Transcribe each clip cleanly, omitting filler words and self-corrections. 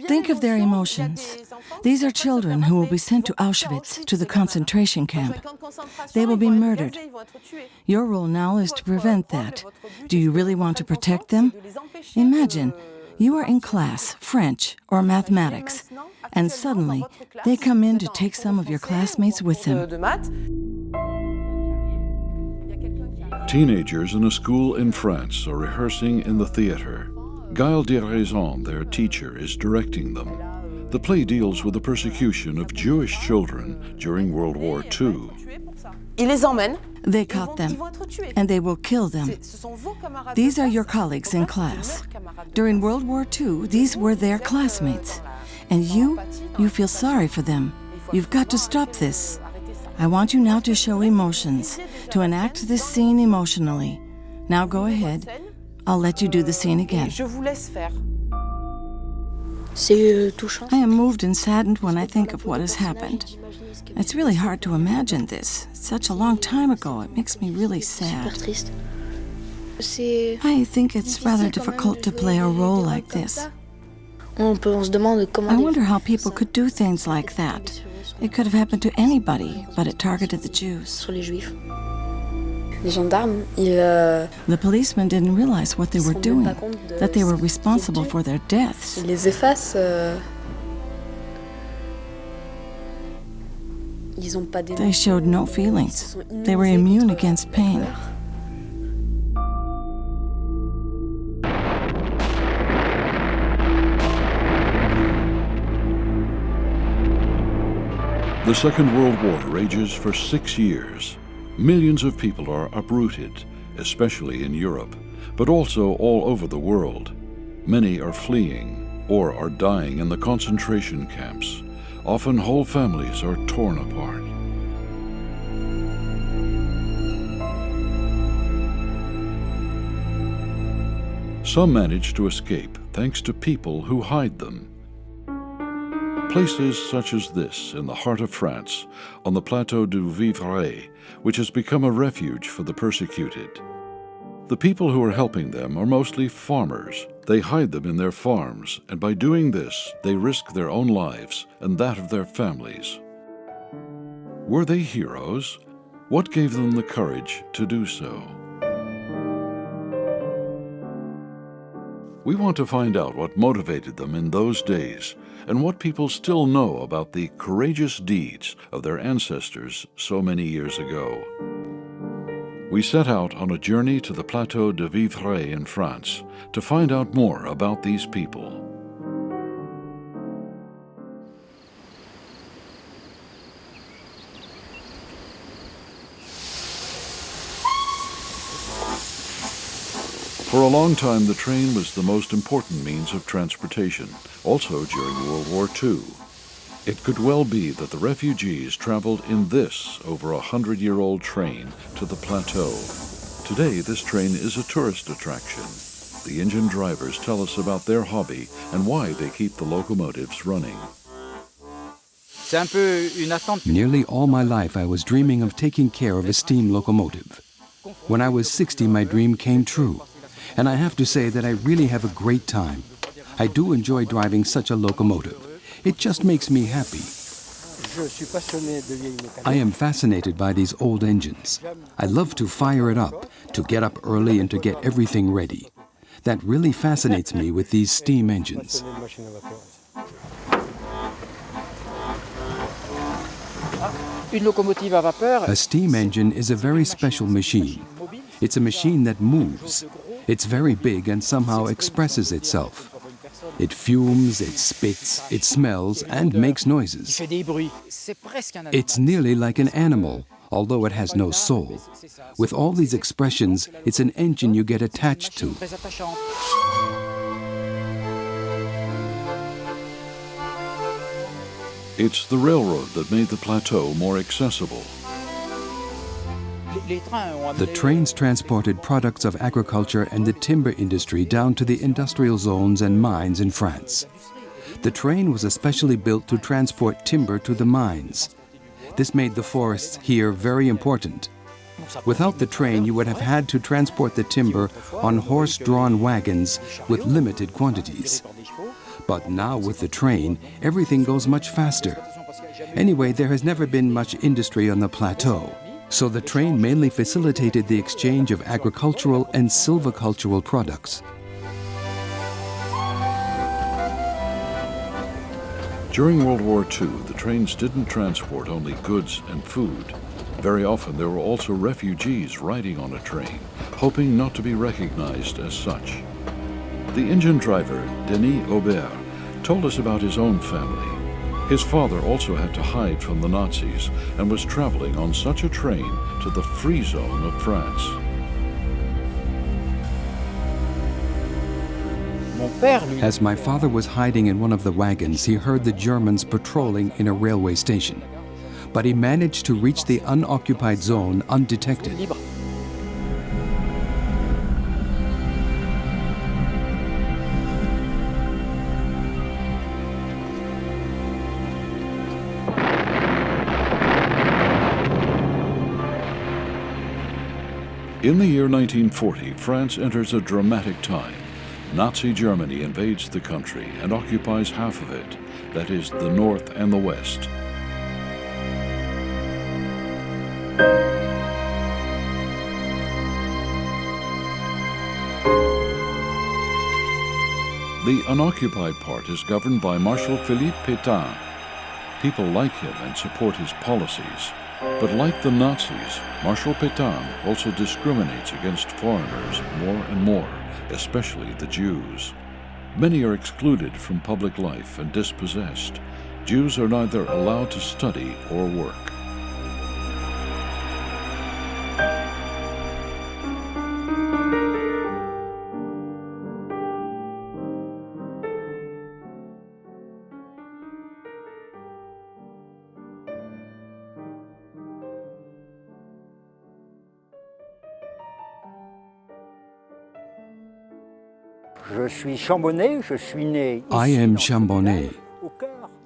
Think of their emotions. These are children who will be sent to Auschwitz, to the concentration camp. They will be murdered. Your role now is to prevent that. Do you really want to protect them? Imagine, you are in class, French or mathematics, and suddenly they come in to take some of your classmates with them. Teenagers in a school in France are rehearsing in the theater. Gaël Diraison, their teacher, is directing them. The play deals with the persecution of Jewish children during World War II. They caught them, and they will kill them. These are your colleagues in class. During World War II, these were their classmates. And you feel sorry for them. You've got to stop this. I want you now to show emotions, to enact this scene emotionally. Now go ahead. I'll let you do the scene again. I am moved and saddened when I think of what has happened. It's really hard to imagine this. It's such a long time ago. It makes me really sad. I think it's rather difficult to play a role like this. I wonder how people could do things like that. It could have happened to anybody, but it targeted the Jews. The policemen didn't realize what they were doing, that they were responsible for their deaths. They showed no feelings. They were immune against pain. The Second World War rages for 6 years. Millions of people are uprooted, especially in Europe, but also all over the world. Many are fleeing or are dying in the concentration camps. Often whole families are torn apart. Some manage to escape thanks to people who hide them. Places such as this in the heart of France, on the Plateau du Vivarais, which has become a refuge for the persecuted. The people who are helping them are mostly farmers. They hide them in their farms, and by doing this, they risk their own lives and that of their families. Were they heroes? What gave them the courage to do so? We want to find out what motivated them in those days and what people still know about the courageous deeds of their ancestors so many years ago. We set out on a journey to the Plateau du Vivarais in France to find out more about these people. For a long time, the train was the most important means of transportation, also during World War II. It could well be that the refugees traveled in this over 100-year-old train to the plateau. Today, this train is a tourist attraction. The engine drivers tell us about their hobby and why they keep the locomotives running. Nearly all my life, I was dreaming of taking care of a steam locomotive. When I was 60, my dream came true. And I have to say that I really have a great time. I do enjoy driving such a locomotive. It just makes me happy. I am fascinated by these old engines. I love to fire it up, to get up early and to get everything ready. That really fascinates me with these steam engines. A steam engine is a very special machine. It's a machine that moves. It's very big and somehow expresses itself. It fumes, it spits, it smells, and makes noises. It's nearly like an animal, although it has no soul. With all these expressions, it's an engine you get attached to. It's the railroad that made the plateau more accessible. The trains transported products of agriculture and the timber industry down to the industrial zones and mines in France. The train was especially built to transport timber to the mines. This made the forests here very important. Without the train, you would have had to transport the timber on horse-drawn wagons with limited quantities. But now with the train, everything goes much faster. Anyway, there has never been much industry on the plateau, so the train mainly facilitated the exchange of agricultural and silvicultural products. During World War II, the trains didn't transport only goods and food. Very often there were also refugees riding on a train, hoping not to be recognized as such. The engine driver, Denis Aubert, told us about his own family. His father also had to hide from the Nazis and was traveling on such a train to the free zone of France. As my father was hiding in one of the wagons, he heard the Germans patrolling in a railway station. But he managed to reach the unoccupied zone undetected. In the year 1940, France enters a dramatic time. Nazi Germany invades the country and occupies half of it, that is, the north and the west. The unoccupied part is governed by Marshal Philippe Pétain. People like him and support his policies. But like the Nazis, Marshal Pétain also discriminates against foreigners more and more, especially the Jews. Many are excluded from public life and dispossessed. Jews are neither allowed to study or work. I am Chambonnais.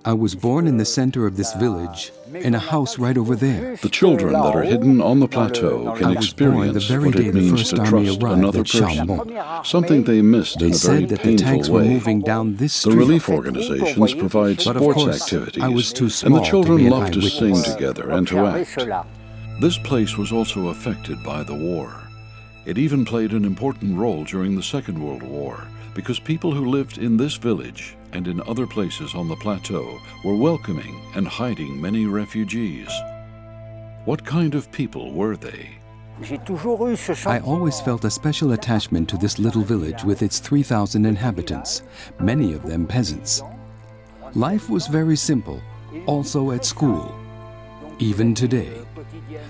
I was born in the center of this village, in a house right over there. The children that are hidden on the plateau can experience what it means to trust another person, something they missed in a very said that the tanks painful were way. moving down this The street. relief organizations provide But of sports course, activities, I was too and small the children to be an love to sing eyewitness. together and to act. This place was also affected by the war. It even played an important role during the Second World War, because people who lived in this village and in other places on the plateau were welcoming and hiding many refugees. What kind of people were they? I always felt a special attachment to this little village with its 3,000 inhabitants, many of them peasants. Life was very simple, also at school. Even today,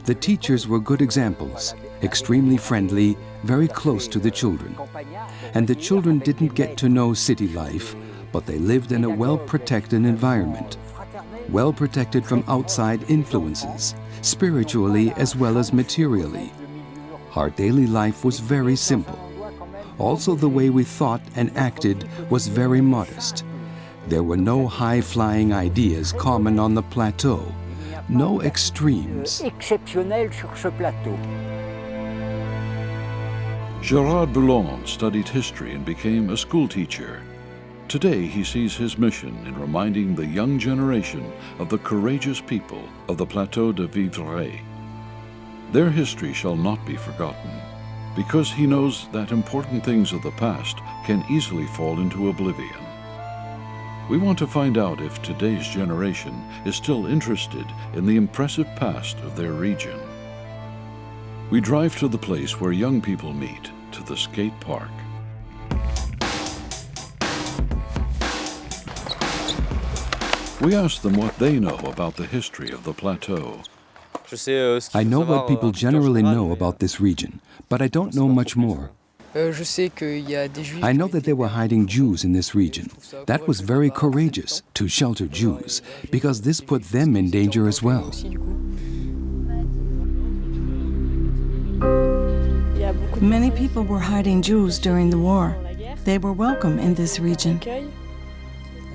the teachers were good examples, extremely friendly, very close to the children. And the children didn't get to know city life, but they lived in a well-protected environment, well protected from outside influences, spiritually as well as materially. Our daily life was very simple. Also, the way we thought and acted was very modest. There were no high-flying ideas common on the plateau, no extremes. Gerard Boulon studied history and became a schoolteacher. Today he sees his mission in reminding the young generation of the courageous people of the Plateau du Vivarais. Their history shall not be forgotten, because he knows that important things of the past can easily fall into oblivion. We want to find out if today's generation is still interested in the impressive past of their region. We drive to the place where young people meet, to the skate park. We ask them what they know about the history of the plateau. I know what people generally know about this region, but I don't know much more. I know that there were hiding Jews in this region. That was very courageous, to shelter Jews, because this put them in danger as well. Many people were hiding Jews during the war. They were welcome in this region.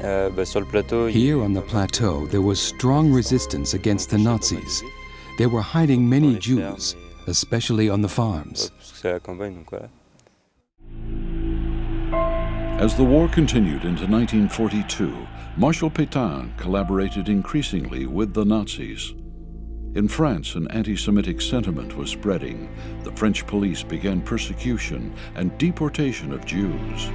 Here on the plateau, there was strong resistance against the Nazis. They were hiding many Jews, especially on the farms. As the war continued into 1942, Marshal Pétain collaborated increasingly with the Nazis. In France, an anti-Semitic sentiment was spreading. The French police began persecution and deportation of Jews.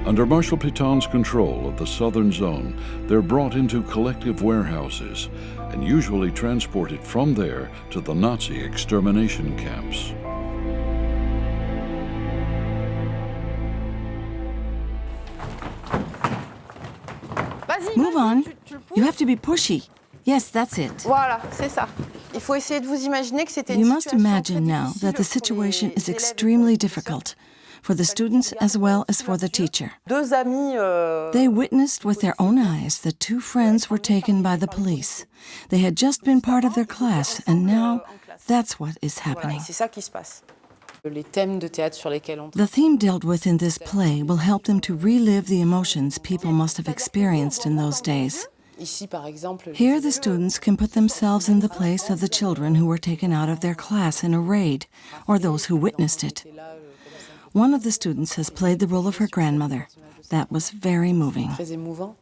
Under Marshal Pétain's control of the southern zone, they're brought into collective warehouses and usually transported from there to the Nazi extermination camps. Move on. You have to be pushy. Yes, that's it. Voilà, c'est ça. Il faut essayer de vous imaginer que c'était You must imagine now that the situation is extremely difficult for the students as well as for the teacher. Deux amis. They witnessed with their own eyes that two friends were taken by the police. They had just been part of their class, and now that's what is happening. C'est ça qui se passe. Les thèmes de théâtre sur lesquels on. The theme dealt with in this play will help them to relive the emotions people must have experienced in those days. Ici, par exemple. Here the students can put themselves in the place of the children who were taken out of their class in a raid, or those who witnessed it. One of the students has played the role of her grandmother. That was very moving. Très émouvant.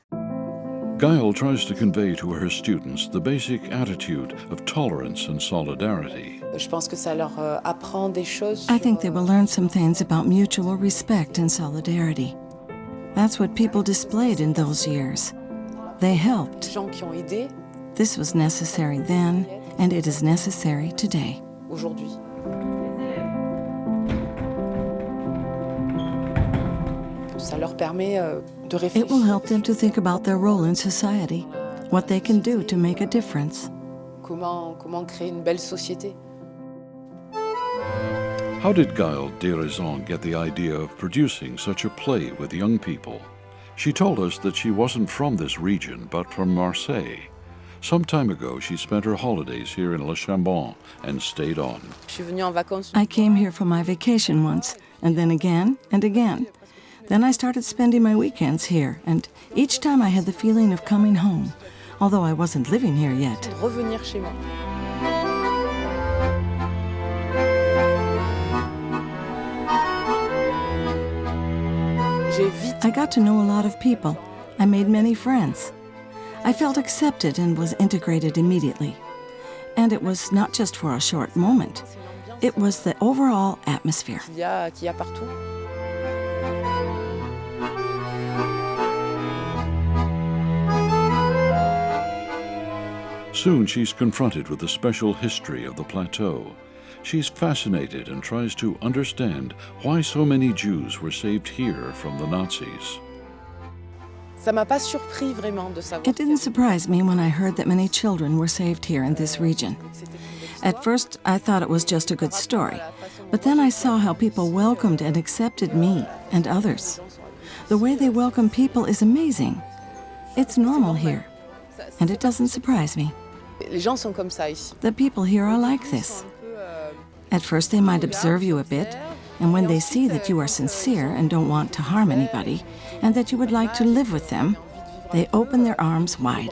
Gaëlle tries to convey to her students the basic attitude of tolerance and solidarity. Je pense que ça leur apprend des choses. I think they will learn some things about mutual respect and solidarity. That's what people displayed in those years. They helped. Gens qui ont aidé. This was necessary then, and it is necessary today. Aujourd'hui. Ça leur permet de réfléchir. It will help them to think about their role in society, what they can do to make a difference. Comment créer une belle société. How did Gaëlle Desraisons get the idea of producing such a play with young people? She told us that she wasn't from this region, but from Marseille. Some time ago, she spent her holidays here in Le Chambon and stayed on. Je suis venue en vacances. I came here for my vacation once, and then again and again. Then I started spending my weekends here, and each time I had the feeling of coming home, although I wasn't living here yet. Revenir chez moi. I got to know a lot of people. I made many friends. I felt accepted and was integrated immediately. And it was not just for a short moment. It was the overall atmosphere. Qu'il y a partout. Soon she's confronted with the special history of the plateau. She's fascinated and tries to understand why so many Jews were saved here from the Nazis. Ça m'a pas surpris vraiment de savoir. It didn't surprise me when I heard that many children were saved here in this region. At first, I thought it was just a good story, but then I saw how people welcomed and accepted me and others. The way they welcome people is amazing. It's normal here, and it doesn't surprise me. Les gens sont comme ça ici. The people here are like this. At first, they might observe you a bit, and when they see that you are sincere and don't want to harm anybody, and that you would like to live with them, they open their arms wide.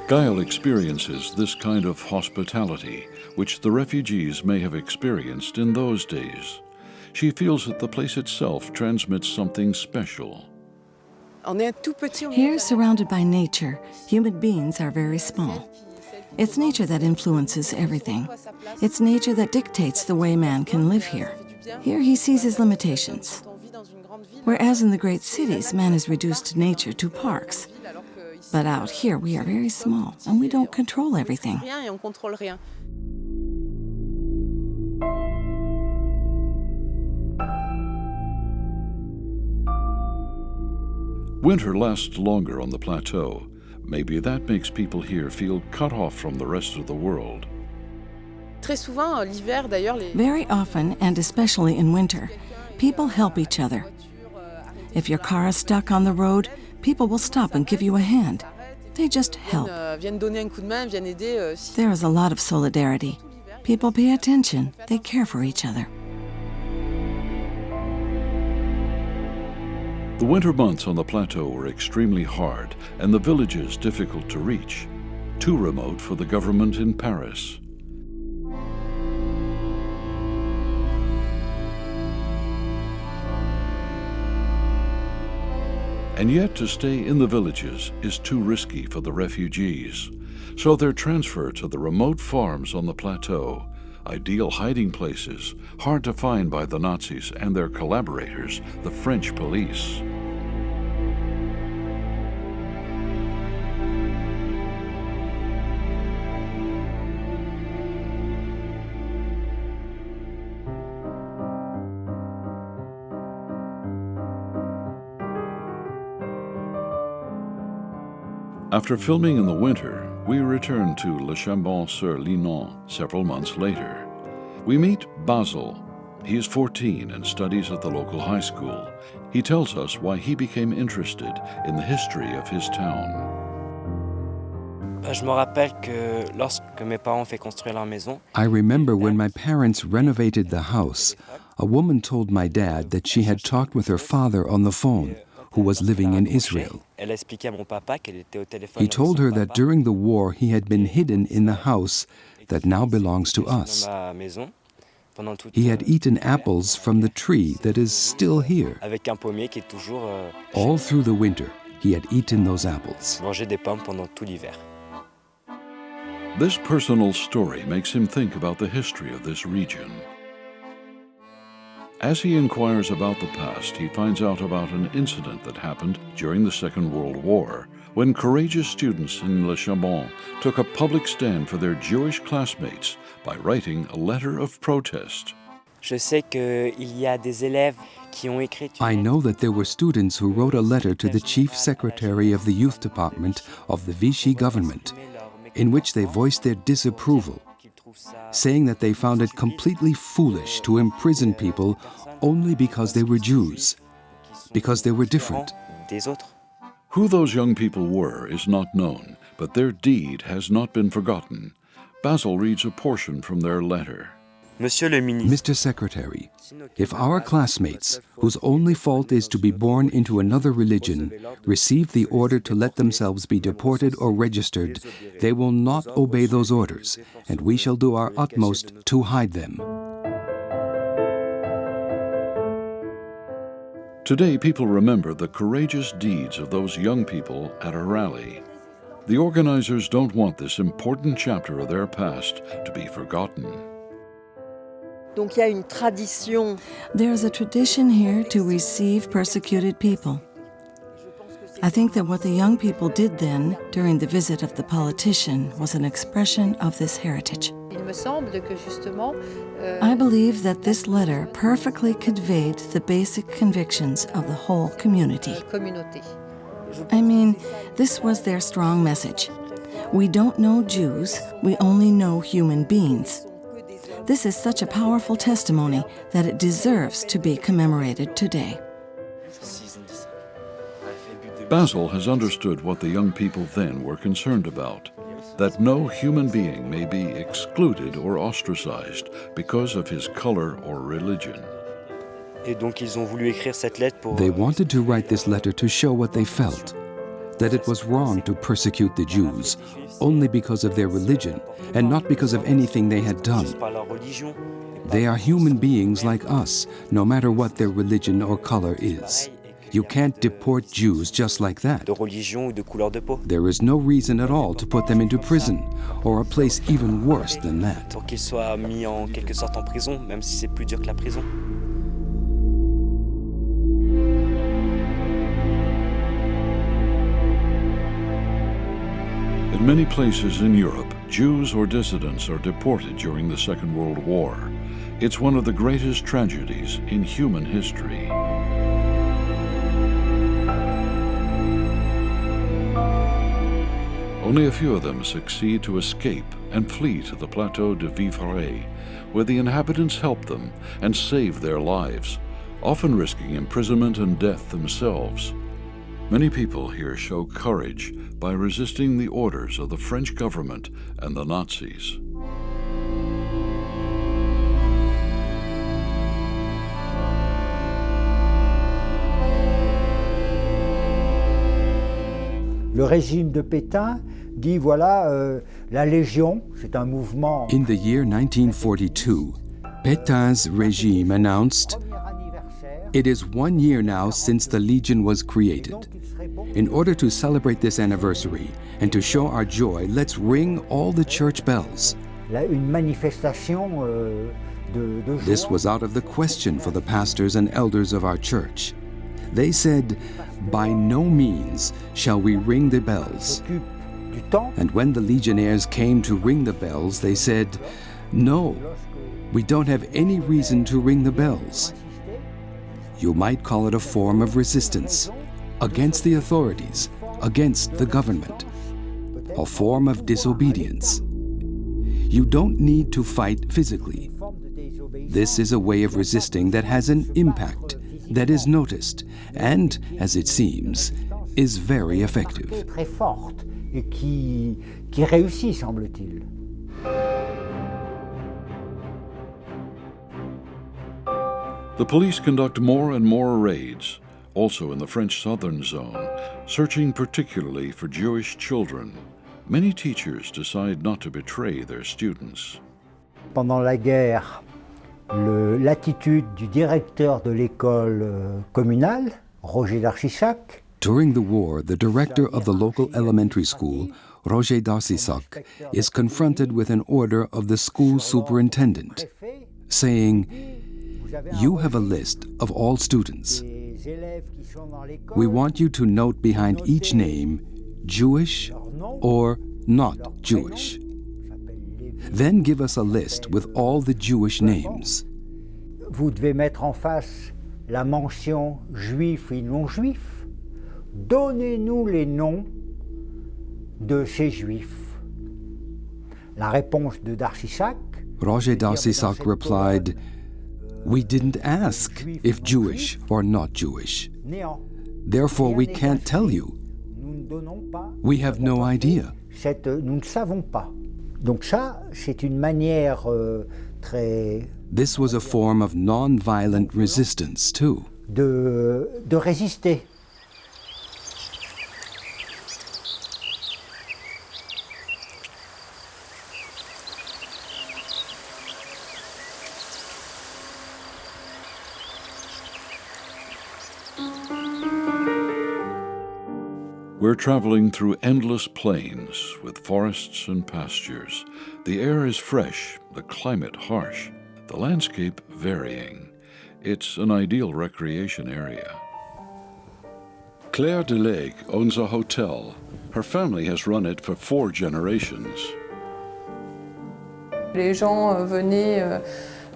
Gaëlle experiences this kind of hospitality, which the refugees may have experienced in those days. She feels that the place itself transmits something special. Here, surrounded by nature, human beings are very small. It's nature that influences everything. It's nature that dictates the way man can live here. Here he sees his limitations. Whereas in the great cities, man has reduced nature to parks. But out here, we are very small, and we don't control everything. Winter lasts longer on the plateau. Maybe that makes people here feel cut off from the rest of the world. Very often, and especially in winter, people help each other. If your car is stuck on the road, people will stop and give you a hand. They just help. There is a lot of solidarity. People pay attention. They care for each other. The winter months on the plateau were extremely hard and the villages difficult to reach. too remote for the government in Paris. And yet to stay in the villages is too risky for the refugees, so they're transferred to the remote farms on the plateau, ideal hiding places, hard to find by the Nazis and their collaborators, the French police. After filming in the winter, we return to Le Chambon sur-Lignon several months later. We meet Basil. He is 14 and studies at the local high school. He tells us why he became interested in the history of his town. I remember when my parents renovated the house, a woman told my dad that she had talked with her father on the phone, who was living in Israel. He told her that during the war he had been hidden in the house that now belongs to us. He had eaten apples from the tree that is still here. All through the winter, he had eaten those apples. This personal story makes him think about the history of this region. As he inquires about the past, he finds out about an incident that happened during the Second World War, when courageous students in Le Chambon took a public stand for their Jewish classmates by writing a letter of protest. I know that there were students who wrote a letter to the chief secretary of the youth department of the Vichy government, in which they voiced their disapproval, saying that they found it completely foolish to imprison people only because they were Jews, because they were different. Who those young people were is not known, but their deed has not been forgotten. Basil reads a portion from their letter. Mr. Secretary, if our classmates, whose only fault is to be born into another religion, receive the order to let themselves be deported or registered, they will not obey those orders, and we shall do our utmost to hide them. Today, people remember the courageous deeds of those young people at a rally. The organizers don't want this important chapter of their past to be forgotten. There's a tradition here to receive persecuted people. I think that what the young people did then, during the visit of the politician, was an expression of this heritage. I believe that this letter perfectly conveyed the basic convictions of the whole community. I mean, this was their strong message. We don't know Jews, we only know human beings. This is such a powerful testimony that it deserves to be commemorated today. Basil has understood what the young people then were concerned about, that no human being may be excluded or ostracized because of his color or religion. They wanted to write this letter to show what they felt, that it was wrong to persecute the Jews only because of their religion and not because of anything they had done. They are human beings like us, no matter what their religion or color is. You can't deport Jews just like that. There is no reason at all to put them into prison, or a place even worse than that. In many places in Europe, Jews or dissidents are deported during the Second World War. It's one of the greatest tragedies in human history. Only a few of them succeed to escape and flee to the Plateau du Vivarais, where the inhabitants help them and save their lives, often risking imprisonment and death themselves. Many people here show courage by resisting the orders of the French government and the Nazis. Le régime de Pétain dit voilà, la Légion, c'est un mouvement. In the year 1942, Pétain's regime announced, "It is 1 year now since the Legion was created. In order to celebrate this anniversary and to show our joy, let's ring all the church bells." Une manifestation de joie. This was out of the question for the pastors and elders of our church. They said, "By no means shall we ring the bells." And when the legionnaires came to ring the bells, they said, "No, we don't have any reason to ring the bells." You might call it a form of resistance against the authorities, against the government, a form of disobedience. You don't need to fight physically. This is a way of resisting that has an impact, that is noticed, and, as it seems, is very effective. Très forte et qui réussit, semble-t-il. The police conduct more and more raids, also in the French southern zone, searching particularly for Jewish children. Many teachers decide not to betray their students. Pendant la guerre, l'attitude du directeur de l'école communale, Roger d'Arcissac. During the war, the director of the local elementary school, Roger d'Arcissac, is confronted with an order of the school superintendent, saying, "You have a list of all students. We want you to note behind each name, Jewish or not Jewish. Then give us a list with all the Jewish names." Vous devez mettre en face la mention juif et non juif. Donnez-nous les noms de ces juifs. La réponse de d'Arcissac. Roger d'Arcissac replied, "We didn't ask if Jewish or not Jewish. Therefore we can't tell you. We have no idea." Nous ne savons pas. Donc ça, c'est une manière très... This was a form of non-violent resistance, too. De résister. We're traveling through endless plains with forests and pastures. The air is fresh, the climate harsh, the landscape varying. It's an ideal recreation area. Claire Delege owns a hotel. Her family has run it for 4 generations. Les gens venaient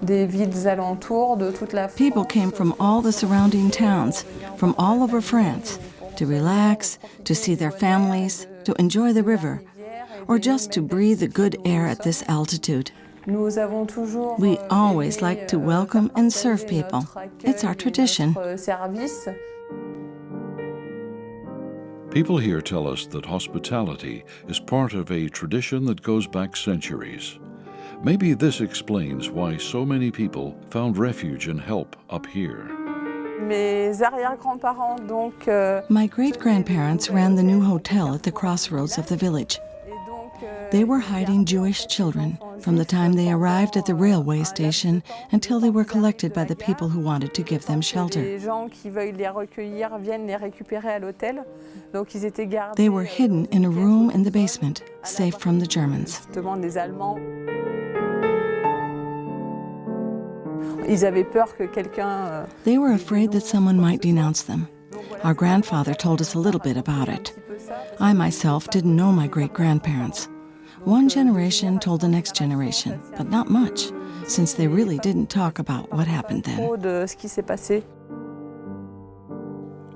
des villes alentours, de toute la France. People came from all the surrounding towns, from all over France, to relax, to see their families, to enjoy the river, or just to breathe the good air at this altitude. We always like to welcome and serve people. It's our tradition. People here tell us that hospitality is part of a tradition that goes back centuries. Maybe this explains why so many people found refuge and help up here. My great-grandparents ran the new hotel at the crossroads of the village. They were hiding Jewish children from the time they arrived at the railway station until they were collected by the people who wanted to give them shelter. They were hidden in a room in the basement, safe from the Germans. They were afraid that someone might denounce them. Our grandfather told us a little bit about it. I myself didn't know my great-grandparents. One generation told the next generation, but not much, since they really didn't talk about what happened then.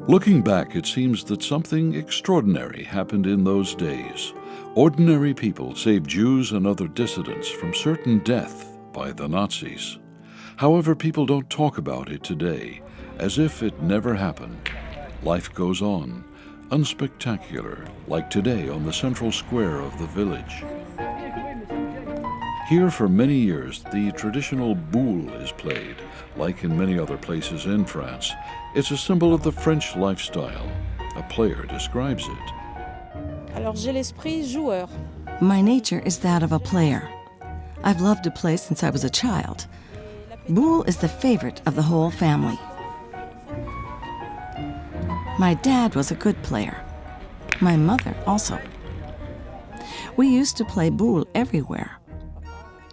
Looking back, it seems that something extraordinary happened in those days. Ordinary people saved Jews and other dissidents from certain death by the Nazis. However, people don't talk about it today, as if it never happened. Life goes on, unspectacular, like today on the central square of the village. Here for many years, the traditional boule is played, like in many other places in France. It's a symbol of the French lifestyle. A player describes it. Alors j'ai l'esprit joueur. My nature is that of a player. I've loved to play since I was a child. Boule is the favorite of the whole family. My dad was a good player. My mother also. We used to play boule everywhere.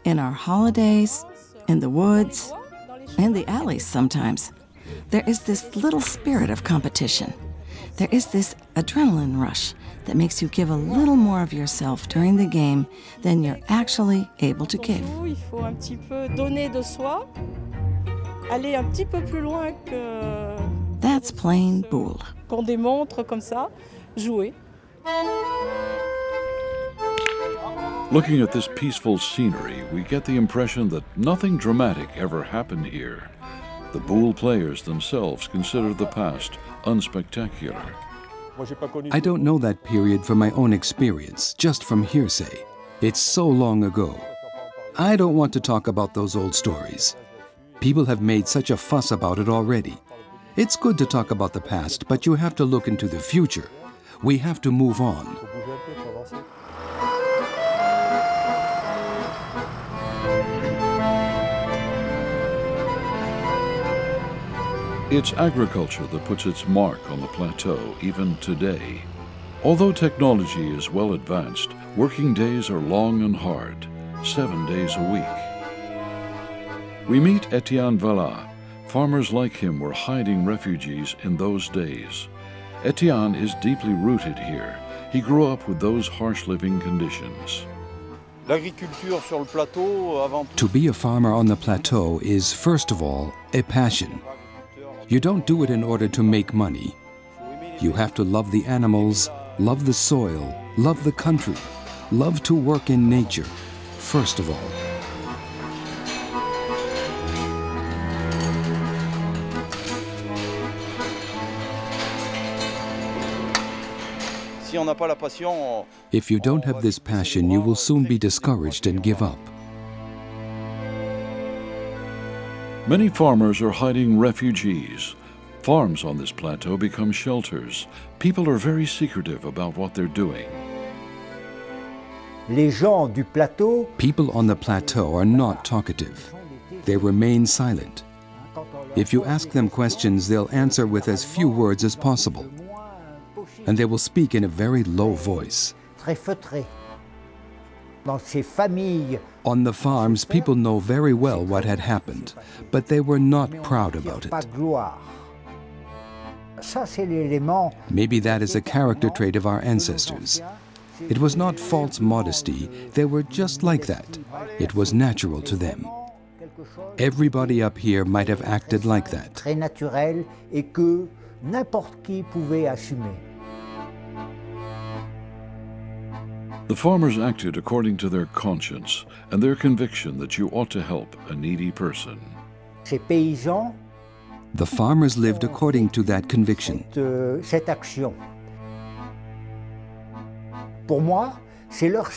In our holidays, in the woods, in the alleys sometimes. There is this little spirit of competition. There is this adrenaline rush that makes you give a little more of yourself during the game than you're actually able to give. Il faut un petit peu donner de soi, aller un petit peu plus loin que That's playing boule. qu'on démontre comme ça, jouer. Looking at this peaceful scenery, we get the impression that nothing dramatic ever happened here. The boule players themselves consider the past unspectacular. I don't know that period from my own experience, just from hearsay. It's so long ago. I don't want to talk about those old stories. People have made such a fuss about it already. It's good to talk about the past, but you have to look into the future. We have to move on. It's agriculture that puts its mark on the plateau even today. Although technology is well advanced, working days are long and hard, 7 days a week. We meet Denise Vallat. Farmers like him were hiding refugees in those days. Etienne is deeply rooted here. He grew up with those harsh living conditions. To be a farmer on the plateau is, first of all, a passion. You don't do it in order to make money. You have to love the animals, love the soil, love the country, love to work in nature, first of all. If you don't have this passion, you will soon be discouraged and give up. Many farmers are hiding refugees. Farms on this plateau become shelters. People are very secretive about what they're doing. People on the plateau are not talkative. They remain silent. If you ask them questions, they'll answer with as few words as possible. And they will speak in a very low voice. On the farms, people know very well what had happened, but they were not proud about it. Maybe that is a character trait of our ancestors. It was not false modesty, they were just like that. It was natural to them. Everybody up here might have acted like that. The farmers acted according to their conscience and their conviction that you ought to help a needy person. The farmers lived according to that conviction.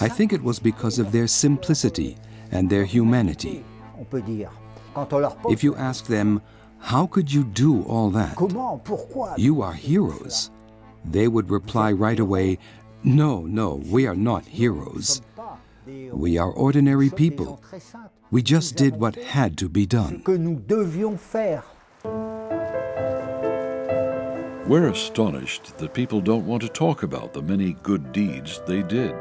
I think it was because of their simplicity and their humanity. If you ask them, how could you do all that? You are heroes. They would reply right away, no, we are not heroes. We are ordinary people. We just did what had to be done. We're astonished that people don't want to talk about the many good deeds they did.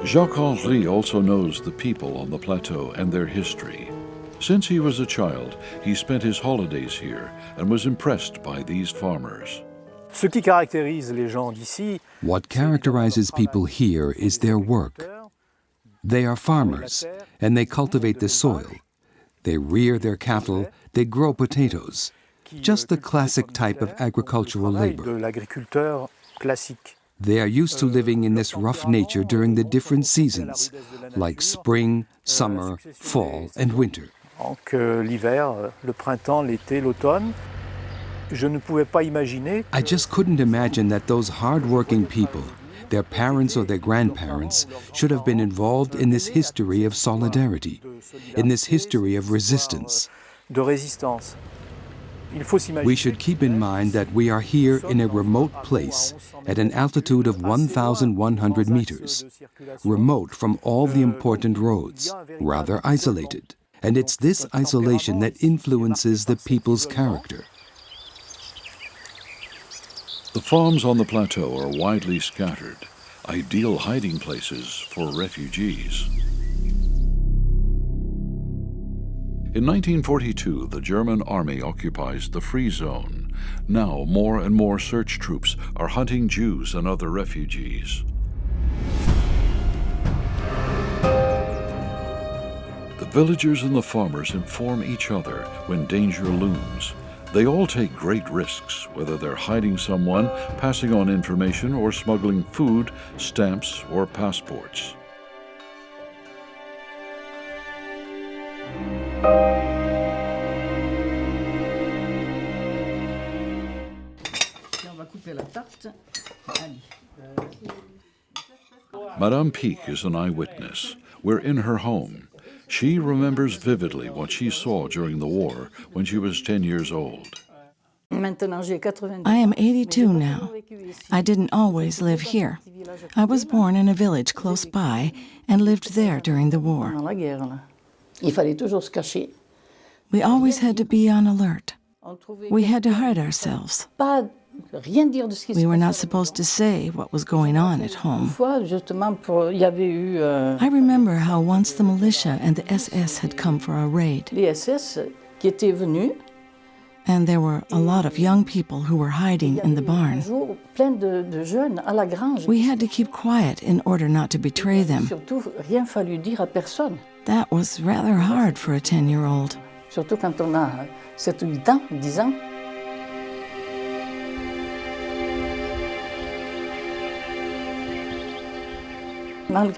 Jacques-Henri also knows the people on the plateau and their history. Since he was a child, he spent his holidays here and was impressed by these farmers. What characterizes people here is their work. They are farmers, and they cultivate the soil. They rear their cattle, they grow potatoes. Just the classic type of agricultural labor. They are used to living in this rough nature during the different seasons, like spring, summer, fall, and winter. I just couldn't imagine that those hard-working people, their parents or their grandparents should have been involved in this history of solidarity, in this history of resistance. We should keep in mind that we are here in a remote place at an altitude of 1,100 meters, remote from all the important roads, rather isolated. And it's this isolation that influences the people's character. The farms on the plateau are widely scattered, ideal hiding places for refugees. In 1942, the German army occupies the Free Zone. Now, more and more search troops are hunting Jews and other refugees. The villagers and the farmers inform each other when danger looms. They all take great risks, whether they're hiding someone, passing on information, or smuggling food, stamps, or passports. Madame Pique is an eyewitness. We're in her home. She remembers vividly what she saw during the war when she was 10 years old. I am 82 now. I didn't always live here. I was born in a village close by and lived there during the war. We always had to be on alert. We had to hide ourselves. We were not supposed to say what was going on at home. I remember how once the militia and the SS had come for a raid. And there were a lot of young people who were hiding in the barn. We had to keep quiet in order not to betray them. That was rather hard for a 10-year-old.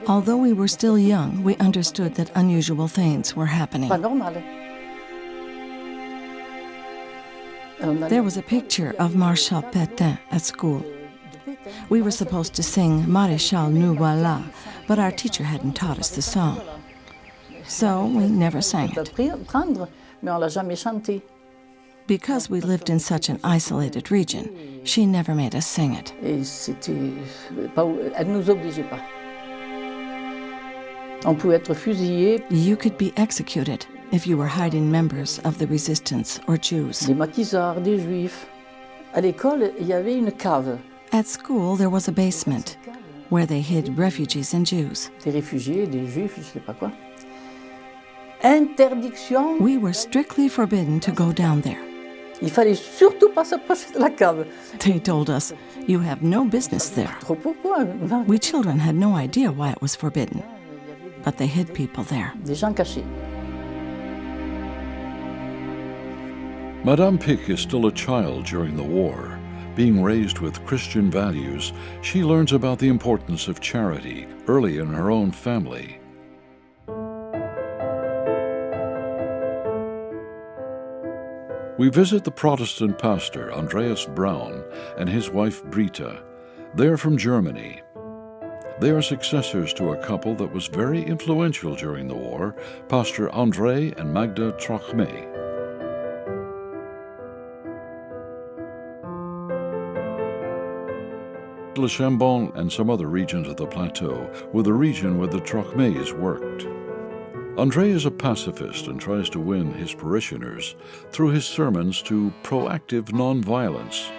Although we were still young, we understood that unusual things were happening. There was a picture of Marshal Pétain at school. We were supposed to sing Maréchal nous voilà, but our teacher hadn't taught us the song. So we never sang it. Because we lived in such an isolated region, she never made us sing it. You could be executed if you were hiding members of the resistance or Jews. At school, there was a basement where they hid refugees and Jews. We were strictly forbidden to go down there. They told us, you have no business there. We children had no idea why it was forbidden, but they hid people there. Madame Pique is still a child during the war. Being raised with Christian values, she learns about the importance of charity early in her own family. We visit the Protestant pastor Andreas Braun and his wife Britta. They are from Germany. They are successors to a couple that was very influential during the war, Pastor André and Magda Trocme. Le Chambon and some other regions of the plateau were the region where the Trocmes worked. André is a pacifist and tries to win his parishioners through his sermons to proactive nonviolence.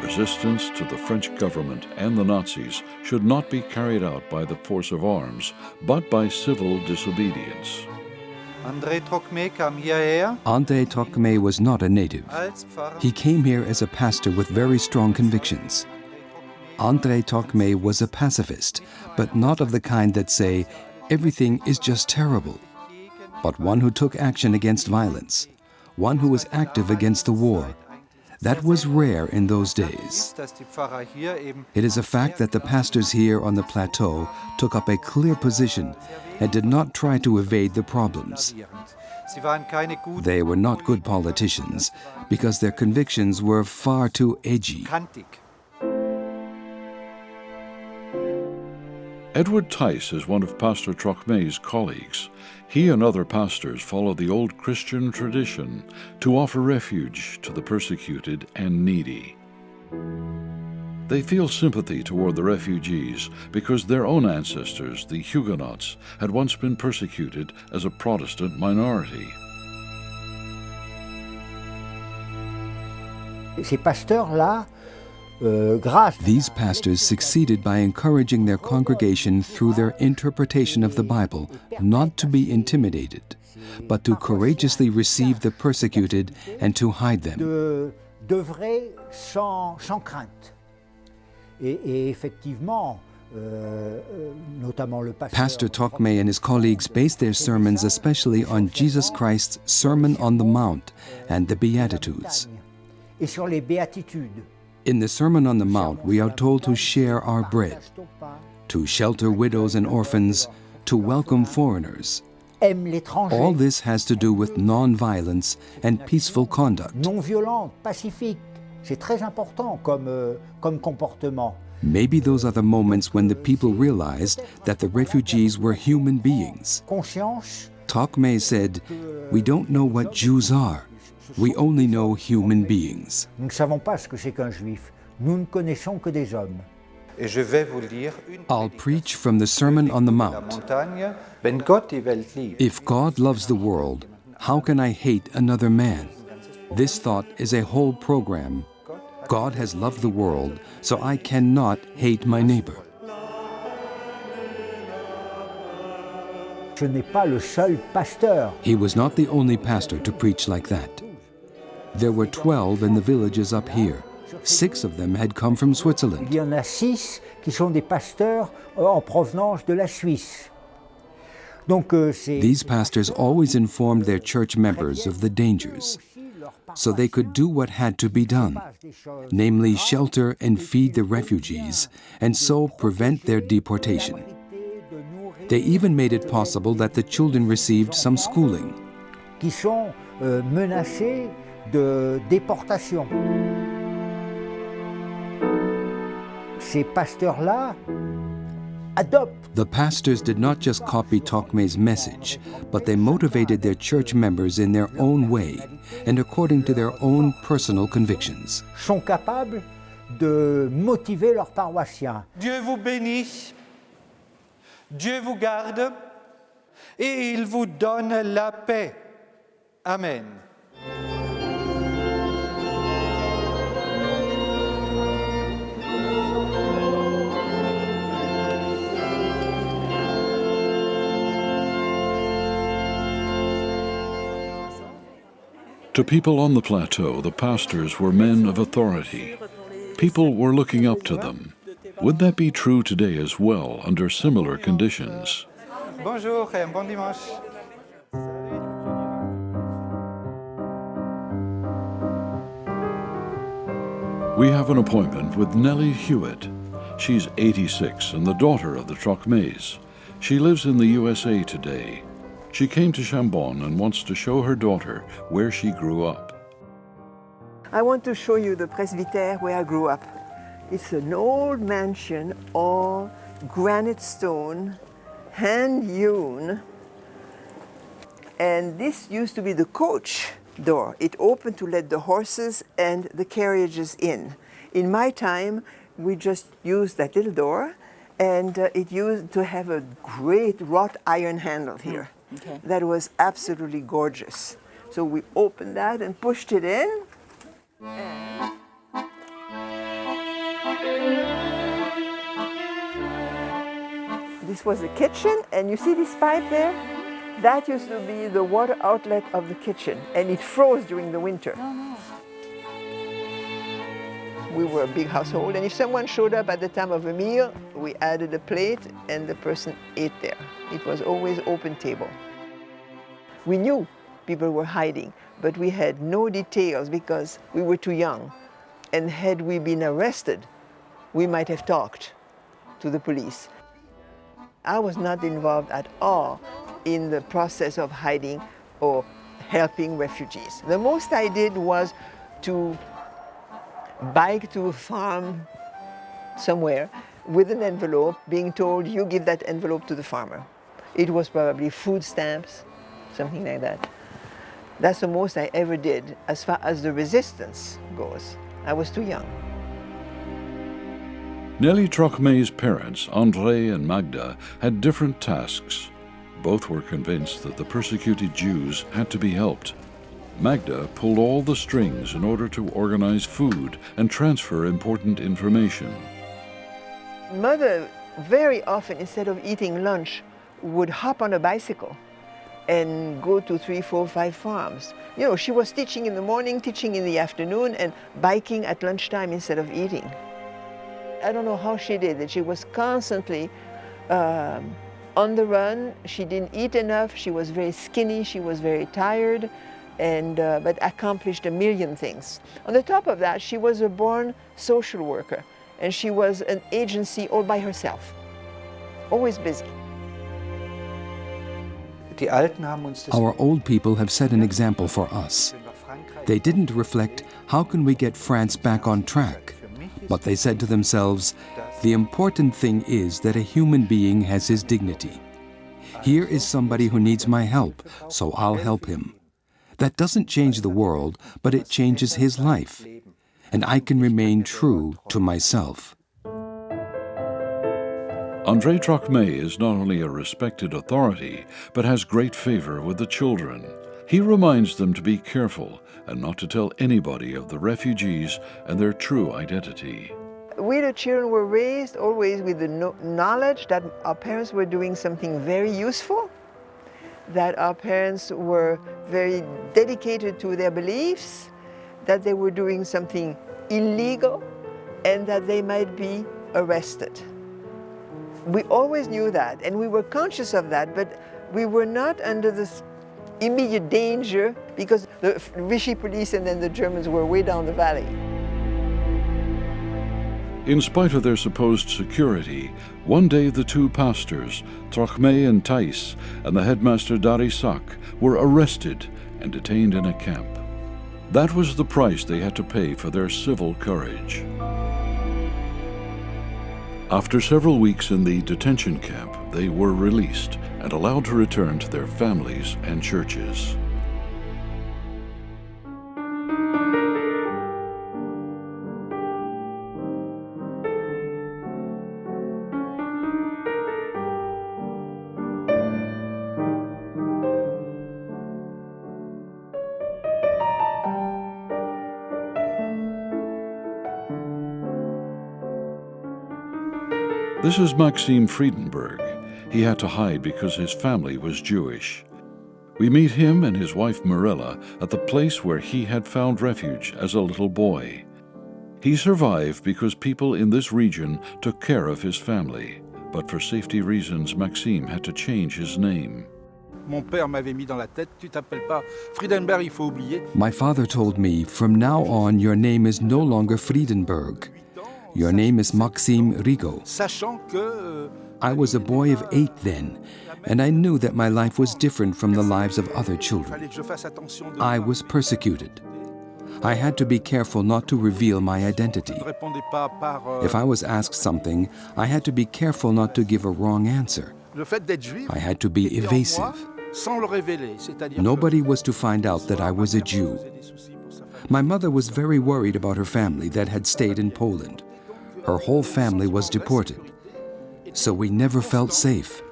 Resistance to the French government and the Nazis should not be carried out by the force of arms, but by civil disobedience. André Trocme was not a native. He came here as a pastor with very strong convictions. André Trocme was a pacifist, but not of the kind that say, everything is just terrible, but one who took action against violence, one who was active against the war. That was rare in those days. It is a fact that the pastors here on the plateau took up a clear position and did not try to evade the problems. They were not good politicians because their convictions were far too edgy. Edward Tice is one of Pastor Trocme's colleagues. He and other pastors follow the old Christian tradition to offer refuge to the persecuted and needy. They feel sympathy toward the refugees because their own ancestors, the Huguenots, had once been persecuted as a Protestant minority. Ces pasteurs-là, These pastors succeeded by encouraging their congregation through their interpretation of the Bible not to be intimidated, but to courageously receive the persecuted and to hide them. d'œuvrer sans crainte. Et effectivement, notamment le Pastor Trocme and his colleagues based their sermons especially on Jesus Christ's Sermon on the Mount and the Beatitudes. Et sur les béatitudes. In the Sermon on the Mount, we are told to share our bread, to shelter widows and orphans, to welcome foreigners. All this has to do with non-violence and peaceful conduct. Non-violente, pacifique. C'est très important comme comportement. Maybe those are the moments when the people realized that the refugees were human beings. Conscience. Trocme said, "We don't know what Jews are. We only know human beings." Nous ne savons pas ce que c'est qu'un juif. Nous ne connaissons que des hommes. I'll preach from the Sermon on the Mount. If God loves the world, how can I hate another man? This thought is a whole program. God has loved the world, so I cannot hate my neighbor. Je n'ai pas le seul pasteur. He was not the only pastor to preach like that. There were 12 in the villages up here. 6 of them had come from Switzerland. Il y en a 6 qui sont des pasteurs en provenance de la Suisse. Donc, These pastors always informed their church members of the dangers, so they could do what had to be done, namely shelter and feed the refugees, and so prevent their deportation. They even made it possible that the children received some schooling. Qui sont menacés de déportation. Ces pasteurs-là adoptent. The pastors did not just copy Trocme's message, but they motivated their church members in their own way and according to their own personal convictions. Sont capables de motiver leurs paroissiens. Dieu vous bénisse, Dieu vous garde, et il vous donne la paix. Amen. To people on the plateau, the pastors were men of authority. People were looking up to them. Would that be true today as well, under similar conditions? Bonjour et bon dimanche. We have an appointment with Nellie Hewitt. She's 86 and the daughter of the Trocmes. She lives in the USA today. She came to Chambon and wants to show her daughter where she grew up. I want to show you the presbytère where I grew up. It's an old mansion, all granite stone, hand-hewn. And this used to be the coach door. It opened to let the horses and the carriages in. In my time, we just used that little door, and it used to have a great wrought iron handle here. Okay. That was absolutely gorgeous. So we opened that and pushed it in. This was the kitchen, and you see this pipe there? That used to be the water outlet of the kitchen, and it froze during the winter. We were a big household, and if someone showed up at the time of a meal, we added a plate and the person ate there. It was always open table. We knew people were hiding, but we had no details because we were too young. And had we been arrested, we might have talked to the police. I was not involved at all in the process of hiding or helping refugees. The most I did was to bike to a farm somewhere with an envelope, being told, you give that envelope to the farmer. It was probably food stamps, something like that. That's the most I ever did as far as the resistance goes. I was too young. Nelly Trocme's parents, André and Magda, had different tasks. Both were convinced that the persecuted Jews had to be helped. Magda pulled all the strings in order to organize food and transfer important information. Mother, very often, instead of eating lunch, would hop on a bicycle and go to 3, 4, 5 farms. You know, she was teaching in the morning, teaching in the afternoon, and biking at lunchtime instead of eating. I don't know how she did it. She was constantly on the run. She didn't eat enough. She was very skinny. She was very tired, and but accomplished a million things. On the top of that, she was a born social worker, and she was an agency all by herself, always busy. Our old people have set an example for us. They didn't reflect, how can we get France back on track? But they said to themselves, the important thing is that a human being has his dignity. Here is somebody who needs my help, so I'll help him. That doesn't change the world, but it changes his life. And I can remain true to myself. André Trocme is not only a respected authority, but has great favor with the children. He reminds them to be careful and not to tell anybody of the refugees and their true identity. We, the children, were raised always with the knowledge that our parents were doing something very useful, that our parents were very dedicated to their beliefs, that they were doing something illegal, and that they might be arrested. We always knew that, and we were conscious of that, but we were not under this immediate danger because the Vichy police and then the Germans were way down the valley. In spite of their supposed security, one day the two pastors, Trocme and Thais, and the headmaster Darissac, were arrested and detained in a camp. That was the price they had to pay for their civil courage. After several weeks in the detention camp, they were released and allowed to return to their families and churches. This is Maxime Friedenberg. He had to hide because his family was Jewish. We meet him and his wife Mirelle at the place where he had found refuge as a little boy. He survived because people in this region took care of his family, but for safety reasons Maxime had to change his name. My father told me, from now on your name is no longer Friedenberg. Your name is Maxime Rigaud. I was a boy of 8 then, and I knew that my life was different from the lives of other children. I was persecuted. I had to be careful not to reveal my identity. If I was asked something, I had to be careful not to give a wrong answer. I had to be evasive. Nobody was to find out that I was a Jew. My mother was very worried about her family that had stayed in Poland. Her whole family was deported. So we never felt safe.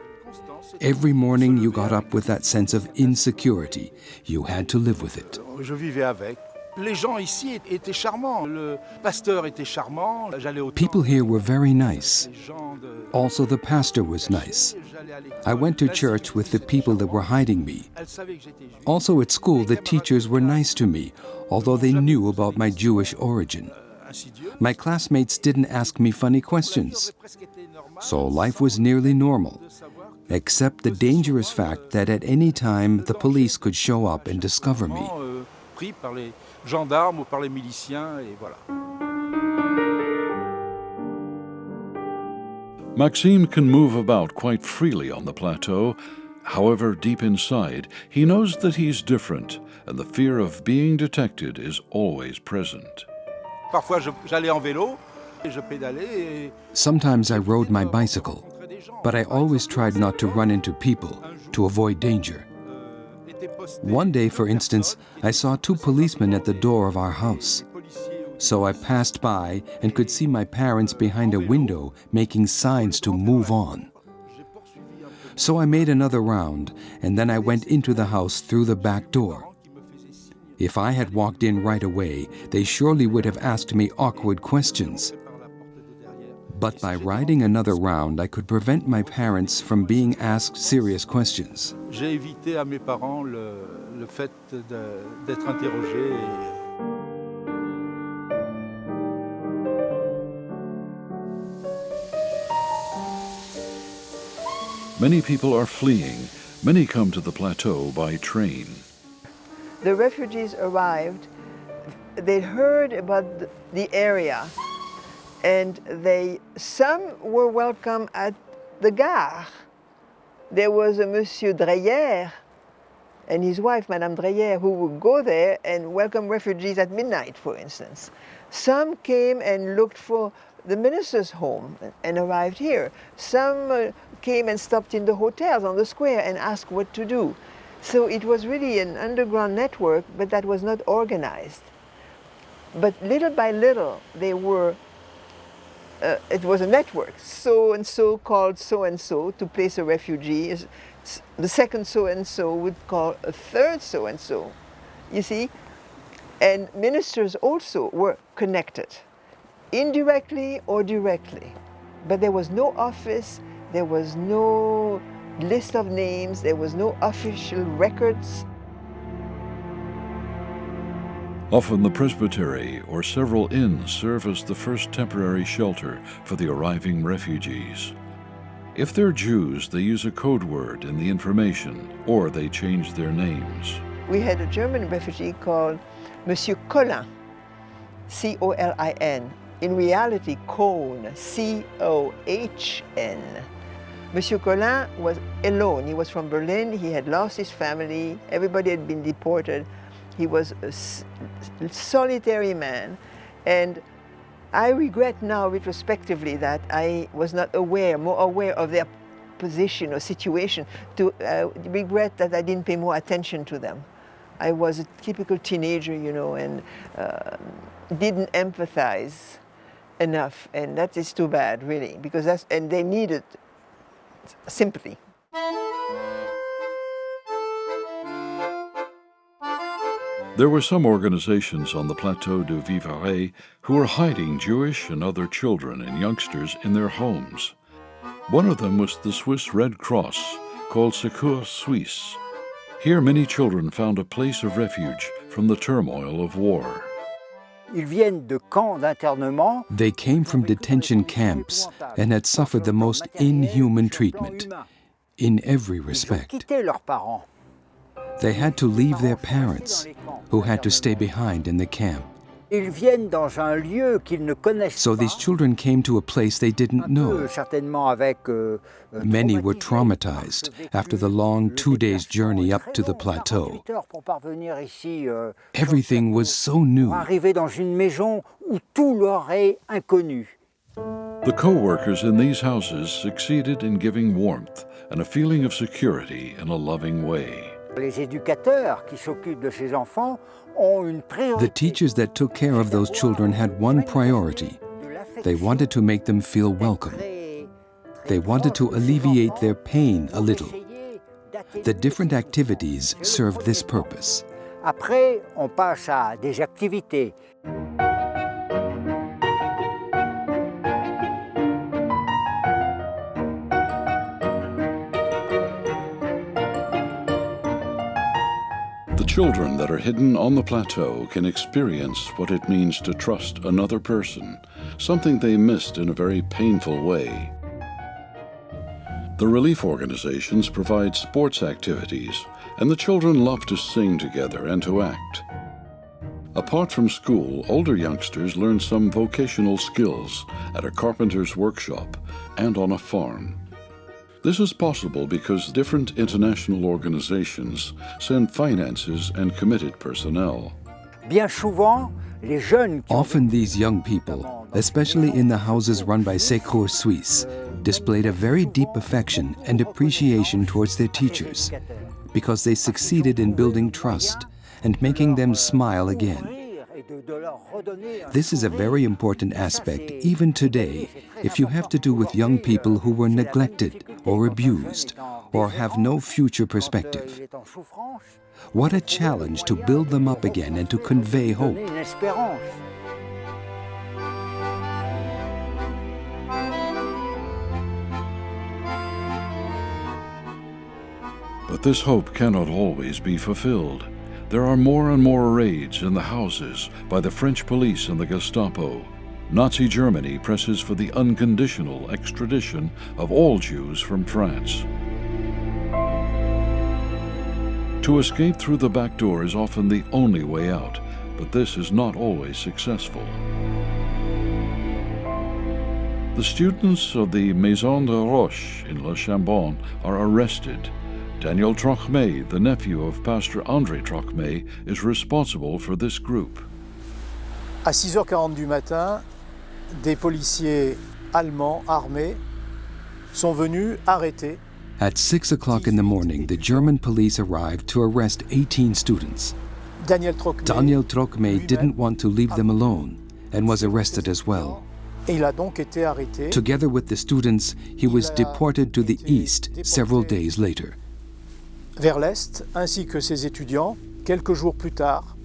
Every morning you got up with that sense of insecurity. You had to live with it. People here were very nice. Also, the pastor was nice. I went to church with the people that were hiding me. Also at school, the teachers were nice to me, although they knew about my Jewish origin. My classmates didn't ask me funny questions. So life was nearly normal, except the dangerous fact that at any time the police could show up and discover me. Maxime can move about quite freely on the plateau, However, deep inside, he knows that he's different, and the fear of being detected is always present. Sometimes I rode my bicycle, but I always tried not to run into people to avoid danger. One day, for instance, I saw 2 policemen at the door of our house. So I passed by and could see my parents behind a window making signs to move on. So I made another round, and then I went into the house through the back door. If I had walked in right away, they surely would have asked me awkward questions. But by riding another round, I could prevent my parents from being asked serious questions. J'ai évité à mes parents le fait d'être interrogés. Many people are fleeing. Many come to the plateau by train. The refugees arrived, they'd heard about the area, and some were welcome at the gare. There was a Monsieur Dreyer and his wife, Madame Dreyer, who would go there and welcome refugees at midnight, for instance. Some came and looked for the minister's home and arrived here. Some came and stopped in the hotels on the square and asked what to do. So it was really an underground network, but that was not organized. But little by little, it was a network. So-and-so called so-and-so to place a refugee. The second so-and-so would call a third so-and-so, you see? And ministers also were connected, indirectly or directly. But there was no office, there was no list of names, there was no official records. Often the presbytery or several inns serve as the first temporary shelter for the arriving refugees. If they're Jews, they use a code word in the information, or they change their names. We had a German refugee called Monsieur Colin, C-O-L-I-N. In reality, Kohn, C-O-H-N. Monsieur Colin was alone. He was from Berlin. He had lost his family. Everybody had been deported. He was a solitary man. And I regret now, retrospectively, that I was not more aware of their position or situation, to regret that I didn't pay more attention to them. I was a typical teenager, you know, and didn't empathize enough. And that is too bad, really, because and they needed sympathy. There were some organizations on the Plateau du Vivarais who were hiding Jewish and other children and youngsters in their homes. One of them was the Swiss Red Cross, called Secours Suisse. Here many children found a place of refuge from the turmoil of war. They came from detention camps and had suffered the most inhuman treatment, in every respect. They had to leave their parents, who had to stay behind in the camp. So these children came to a place they didn't know. Many were traumatized after the long 2 days journey up to the plateau. Everything was so new. The co-workers in these houses succeeded in giving warmth and a feeling of security in a loving way. The teachers that took care of those children had one priority. They wanted to make them feel welcome. They wanted to alleviate their pain a little. The different activities served this purpose. Après, on passe à des activités. The children that are hidden on the plateau can experience what it means to trust another person, something they missed in a very painful way. The relief organizations provide sports activities, and the children love to sing together and to act. Apart from school, older youngsters learn some vocational skills at a carpenter's workshop and on a farm. This is possible because different international organizations send finances and committed personnel. Bien souvent, les jeunes qui Often these young people, especially in the houses run by Secours Suisse, displayed a very deep affection and appreciation towards their teachers because they succeeded in building trust and making them smile again. This is a very important aspect even today if you have to do with young people who were neglected or abused or have no future perspective. What a challenge to build them up again and to convey hope. But this hope cannot always be fulfilled. There are more and more raids in the houses by the French police and the Gestapo. Nazi Germany presses for the unconditional extradition of all Jews from France. To escape through the back door is often the only way out, but this is not always successful. The students of the Maison de Roche in Le Chambon are arrested. Daniel Trocme, the nephew of Pastor André Trocme, is responsible for this group. À 6h40 du matin, des policiers allemands armés sont venus arrêter. At 6 o'clock in the morning, the German police arrived to arrest 18 students. Daniel Trocme didn't want to leave them alone and was arrested as well. Et il a donc été arrêté. Together with the students, he was deported to the east several days later. Vers l'est, ainsi que ses étudiants. Quelques jours plus tard,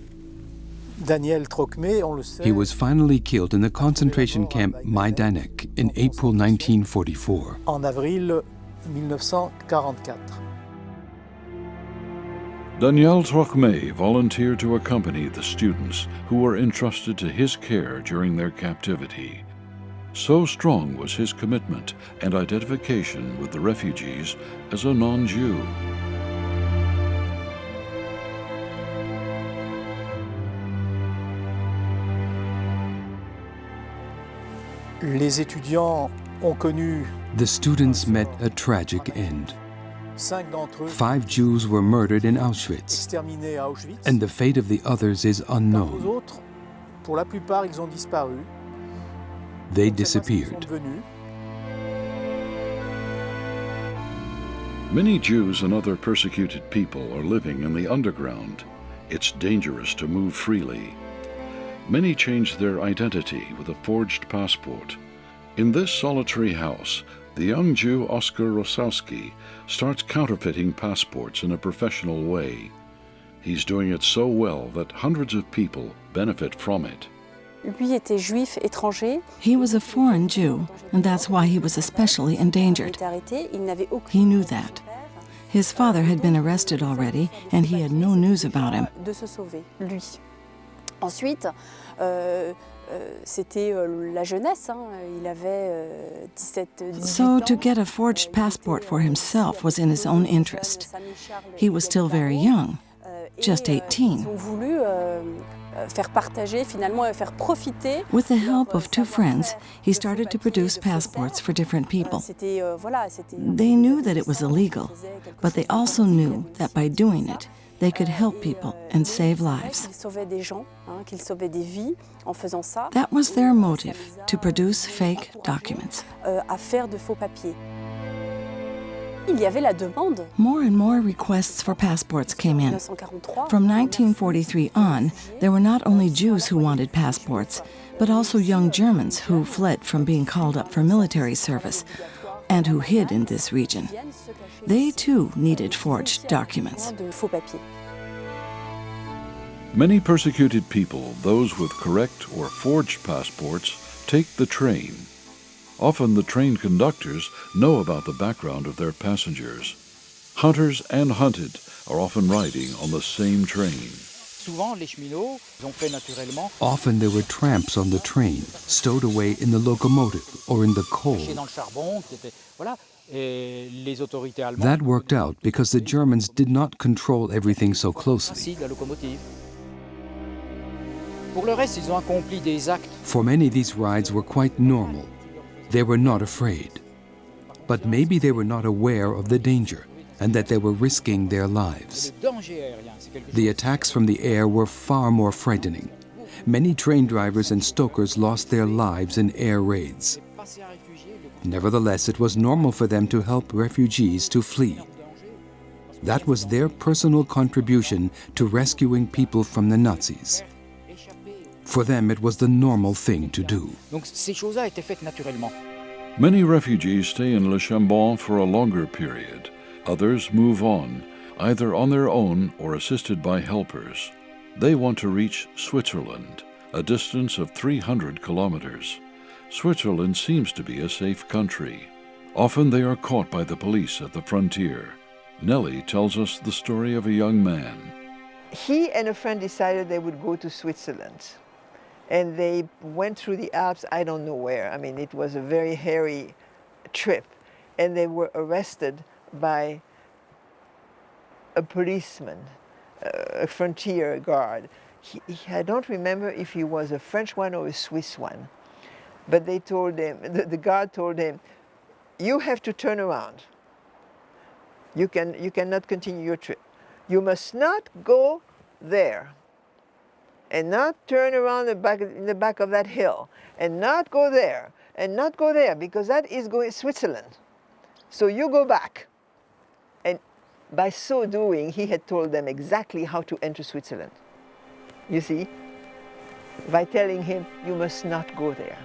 Daniel Trocme, on le sait, he was finally killed in the concentration camp Majdanek in April 1944. En avril 1944. Daniel Trocme volunteered to accompany the students who were entrusted to his care during their captivity. So strong was his commitment and identification with the refugees as a non-Jew. Les étudiants ont connu. The students met a tragic end. 5 d'entre eux 5 Jews were murdered in Auschwitz, exterminés à Auschwitz. and the fate of the others is Les unknown. autres, pour la plupart, ils ont disparu. They On ne sait pas ce qu'ils sont disappeared. devenus. Many Jews and other persecuted people are living in the underground. It's dangerous to move freely. Many change their identity with a forged passport. In this solitary house, the young Jew Oskar Rosowski starts counterfeiting passports in a professional way. He's doing it so well that hundreds of people benefit from it. Lui était juif étranger. He was a foreign Jew, and that's why he was especially Il endangered. était arrêté, il n'avait aucun He knew that. His father had been arrested already, and he had no news about him. de se sauver, lui. Ensuite, c'était la jeunesse, hein. Il avait 17 So ans. to get a forged passport for himself was in his own interest. He was still very young, just 18. Ils ont voulu faire partager, finalement, faire profiter. With the help of 2 friends, he started to produce passports for different people. C'était, voilà, c'était. They knew that it was illegal, but they also knew that by doing it, they could help people and save lives. Qu'ils sauvaient des gens, hein, qu'ils sauvaient des vies en faisant ça. That was their motive, to produce fake documents. À faire de faux papiers. Il y avait la demande. More and more requests for passports came in. 1943. From 1943 on, there were not only Jews who wanted passports, but also young Germans who fled from being called up for military service and who hid in this region. They too needed forged documents. De faux papiers. Many persecuted people, those with correct or forged passports, take the train. Often the train conductors know about the background of their passengers. Hunters and hunted are often riding on the same train. Souvent, les cheminots ont fait naturellement. Often there were tramps on the train, stowed away in the locomotive or in the coal. Dans le charbon, c'était, voilà. Et les autorités allemandes. That worked out because the Germans did not control everything so closely. Ainsi, de la locomotive. Pour le reste, ils ont accompli des actes. For many, these rides were quite normal. They were not afraid. But maybe they were not aware of the danger and that they were risking their lives. The attacks from the air were far more frightening. Many train drivers and stokers lost their lives in air raids. Nevertheless, it was normal for them to help refugees to flee. That was their personal contribution to rescuing people from the Nazis. For them, it was the normal thing to do. Many refugees stay in Le Chambon for a longer period. Others move on, either on their own or assisted by helpers. They want to reach Switzerland, a distance of 300 kilometers. Switzerland seems to be a safe country. Often they are caught by the police at the frontier. Nellie tells us the story of a young man. He and a friend decided they would go to Switzerland. And they went through the Alps, I don't know where. I mean, it was a very hairy trip. And they were arrested by a policeman, a frontier guard. I don't remember if he was a French one or a Swiss one. But they told him, the guard told him, you have to turn around. You cannot continue your trip. You must not go there. And not turn around in the back of that hill. And not go there. And not go there, because that is going Switzerland. So you go back. And by so doing, he had told them exactly how to enter Switzerland. You see? By telling him, you must not go there.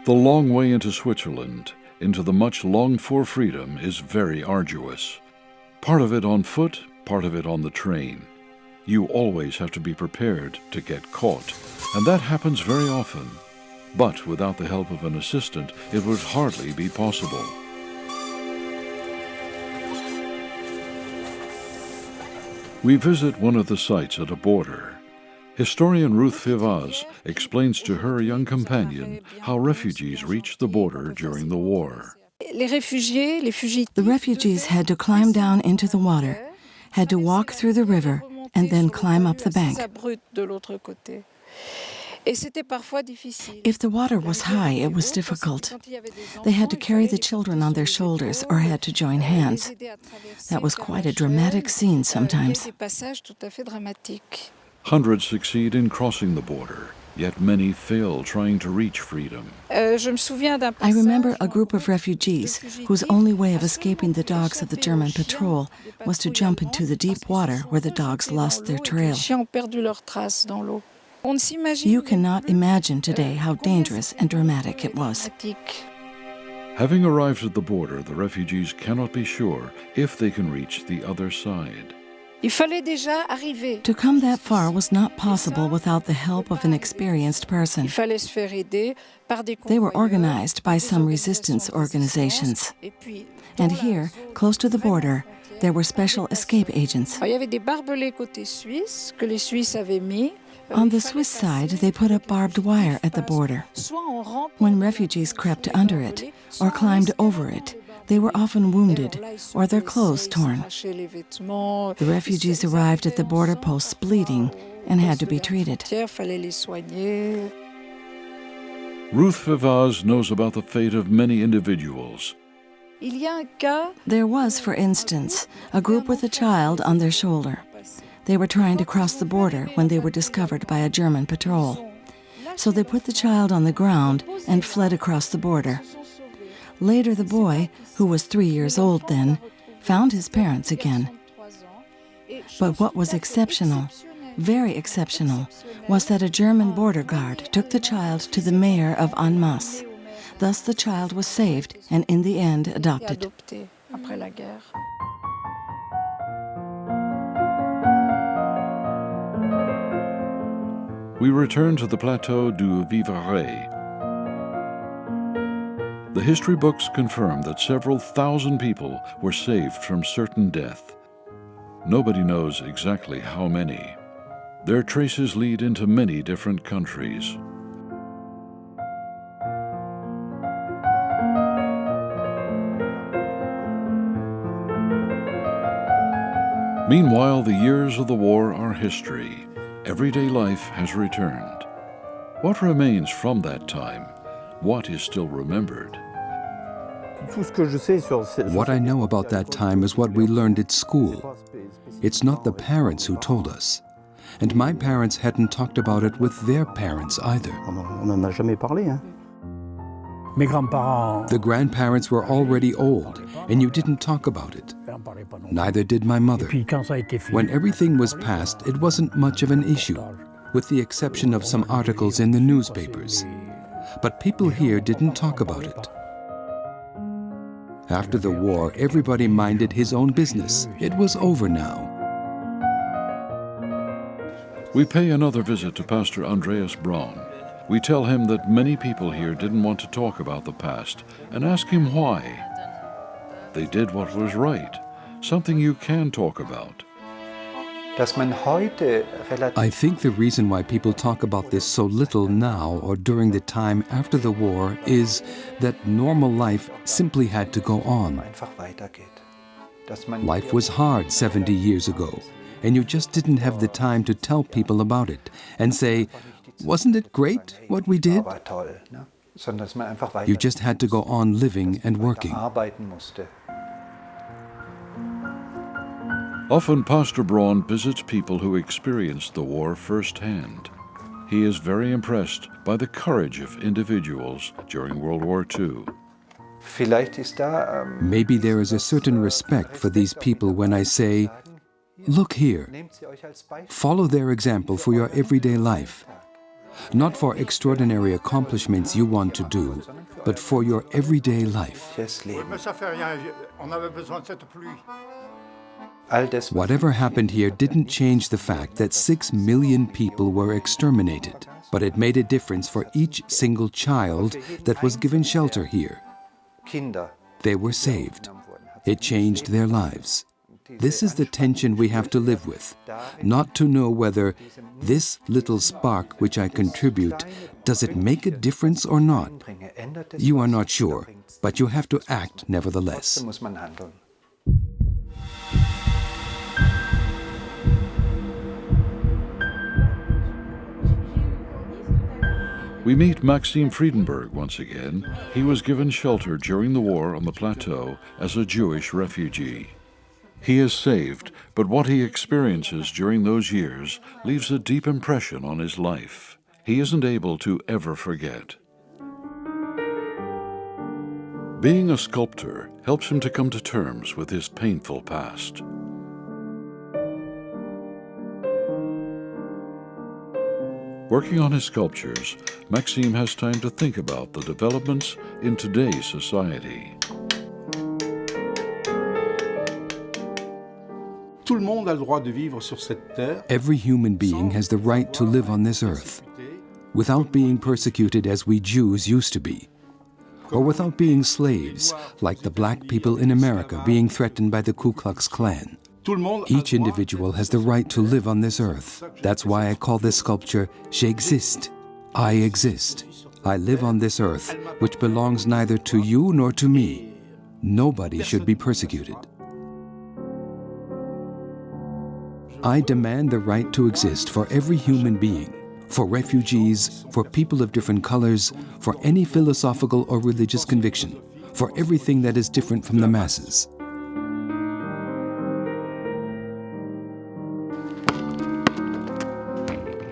The long way into Switzerland, into the much longed-for freedom, is very arduous. Part of it on foot, part of it on the train. You always have to be prepared to get caught, and that happens very often. But without the help of an assistant, it would hardly be possible. We visit one of the sites at a border. Historian Ruth Vivaz explains to her young companion how refugees reached the border during the war. The refugees had to climb down into the water, had to walk through the river, and then climb up the bank. If the water was high, it was difficult. They had to carry the children on their shoulders or had to join hands. That was quite a dramatic scene sometimes. Hundreds succeed in crossing the border, yet many fail trying to reach freedom. I remember a group of refugees whose only way of escaping the dogs of the German patrol was to jump into the deep water where the dogs lost their trail. You cannot imagine today how dangerous and dramatic it was. Having arrived at the border, the refugees cannot be sure if they can reach the other side. To come that far was not possible without the help of an experienced person. They were organized by some resistance organizations. And here, close to the border, there were special escape agents. On the Swiss side, they put up barbed wire at the border. When refugees crept under it or climbed over it, they were often wounded or their clothes torn. The refugees arrived at the border posts bleeding and had to be treated. Ruth Vivaz knows about the fate of many individuals. There was, for instance, a group with a child on their shoulder. They were trying to cross the border when they were discovered by a German patrol. So they put the child on the ground and fled across the border. Later, the boy, who was 3 years old then, found his parents again. But what was exceptional, very exceptional, was that a German border guard took the child to the mayor of Annemasse. Thus the child was saved and in the end adopted. We return to the Plateau du Vivarais. The history books confirm that several thousand people were saved from certain death. Nobody knows exactly how many. Their traces lead into many different countries. Meanwhile, the years of the war are history. Everyday life has returned. What remains from that time? what is still remembered. What I know about that time is what we learned at school. It's not the parents who told us. And my parents hadn't talked about it with their parents either. The grandparents were already old, and you didn't talk about it. Neither did my mother. When everything was passed, it wasn't much of an issue, with the exception of some articles in the newspapers. But people here didn't talk about it. After the war, everybody minded his own business. It was over now. We pay another visit to Pastor Andreas Braun. We tell him that many people here didn't want to talk about the past and ask him why. They did what was right, something you can talk about. I think the reason why people talk about this so little now or during the time after the war is that normal life simply had to go on. Life was hard 70 years ago, and you just didn't have the time to tell people about it and say, "Wasn't it great what we did?" You just had to go on living and working. Often Pastor Braun visits people who experienced the war firsthand. He is very impressed by the courage of individuals during World War II. Maybe there is a certain respect for these people when I say, "Look here, follow their example for your everyday life. Not for extraordinary accomplishments you want to do, but for your everyday life." Whatever happened here didn't change the fact that 6 million people were exterminated, but it made a difference for each single child that was given shelter here. They were saved. It changed their lives. This is the tension we have to live with, not to know whether this little spark which I contribute, does it make a difference or not? You are not sure, but you have to act nevertheless. We meet Maxime Friedenberg once again. He was given shelter during the war on the Plateau as a Jewish refugee. He is saved, but what he experiences during those years leaves a deep impression on his life. He isn't able to ever forget. Being a sculptor helps him to come to terms with his painful past. Working on his sculptures, Maxime has time to think about the developments in today's society. Every human being has the right to live on this earth without being persecuted as we Jews used to be, or without being slaves like the black people in America being threatened by the Ku Klux Klan. Each individual has the right to live on this earth. That's why I call this sculpture J'existe. I exist. I live on this earth, which belongs neither to you nor to me. Nobody should be persecuted. I demand the right to exist for every human being, for refugees, for people of different colors, for any philosophical or religious conviction, for everything that is different from the masses.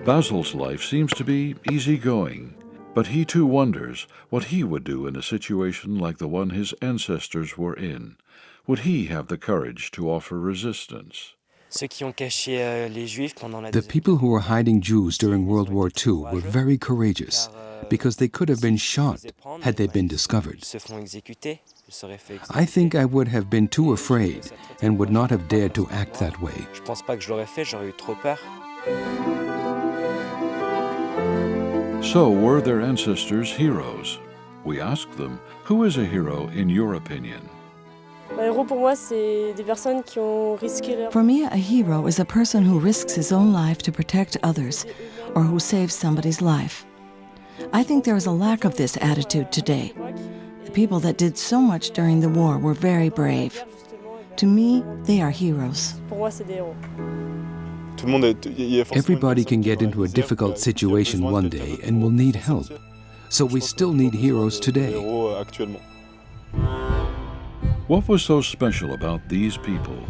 Basil's life seems to be easygoing, but he too wonders what he would do in a situation like the one his ancestors were in. Would he have the courage to offer resistance? The people who were hiding Jews during World War II were very courageous because they could have been shot had they been discovered. I think I would have been too afraid and would not have dared to act that way. So were their ancestors heroes? We asked them, who is a hero in your opinion? For me, a hero is a person who risks his own life to protect others, or who saves somebody's life. I think there is a lack of this attitude today. The people that did so much during the war were very brave. To me, they are heroes. Everybody can get into a difficult situation one day and will need help. So we still need heroes today. What was so special about these people?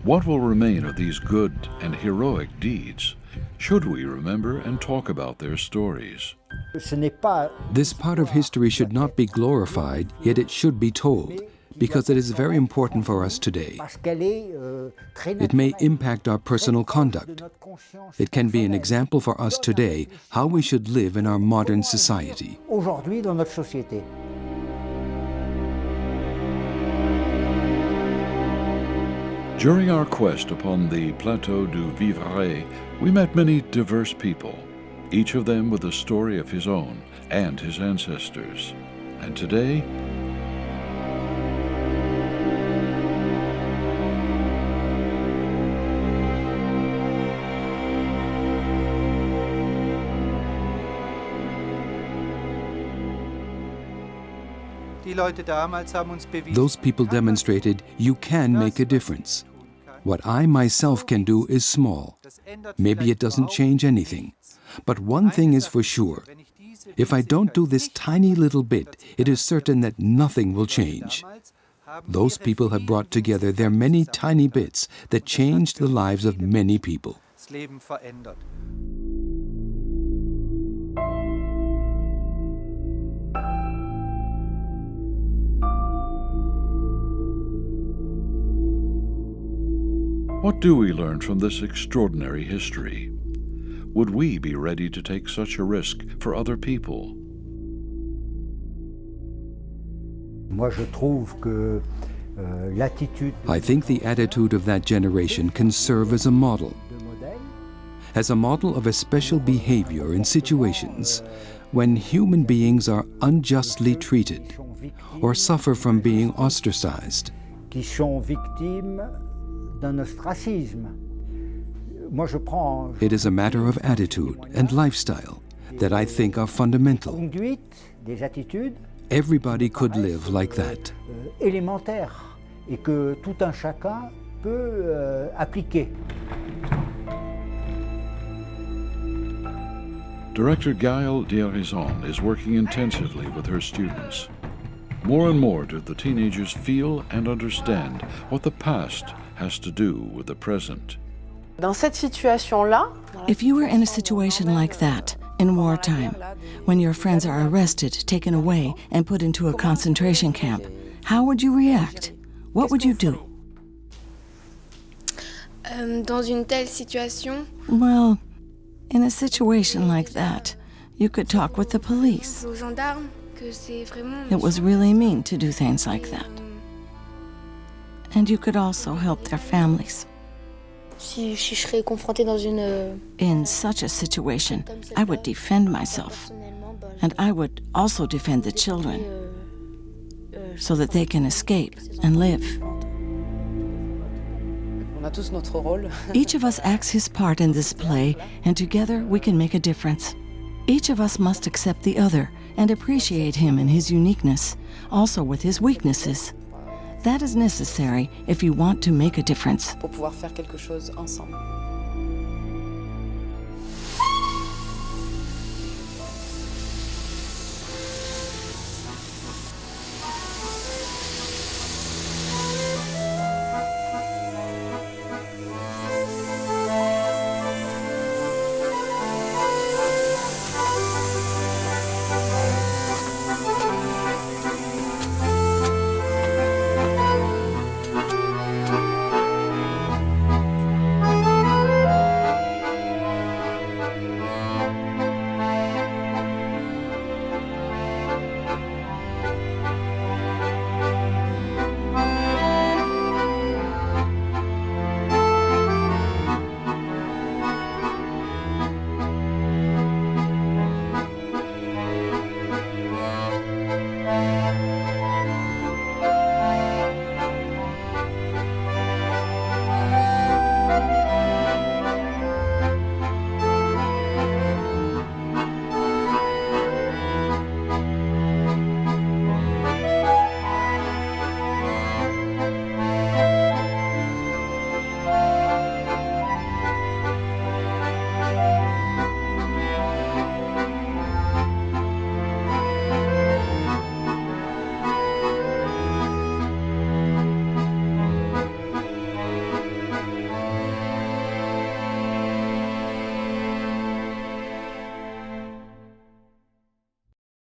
What will remain of these good and heroic deeds? Should we remember and talk about their stories? This part of history should not be glorified, yet it should be told, because it is very important for us today. It may impact our personal conduct. It can be an example for us today how we should live in our modern society. During our quest upon the Plateau du Vivarais, we met many diverse people, each of them with a story of his own and his ancestors. And today, those people demonstrated you can make a difference. What I myself can do is small. Maybe it doesn't change anything. But one thing is for sure. If I don't do this tiny little bit, it is certain that nothing will change. Those people have brought together their many tiny bits that changed the lives of many people. what do we learn from this extraordinary history? Would we be ready to take such a risk for other people? I think the attitude of that generation can serve as a model of a special behavior in situations when human beings are unjustly treated or suffer from being ostracized. It is a matter of attitude and lifestyle that I think are fundamental. Everybody could live like that. Director Gaëlle D'Arison is working intensively with her students. More and more do the teenagers feel and understand what the past has to do with the present. If you were in a situation like that, in wartime, when your friends are arrested, taken away, and put into a concentration camp, how would you react? What would you do? Well, in a situation like that, you could talk with the police. It was really mean to do things like that. And you could also help their families. In such a situation, I would defend myself. And I would also defend the children, so that they can escape and live. Each of us acts his part in this play, and together we can make a difference. Each of us must accept the other and appreciate him in his uniqueness, also with his weaknesses. That is necessary if you want to make a difference. Pour pouvoir faire quelque chose ensemble.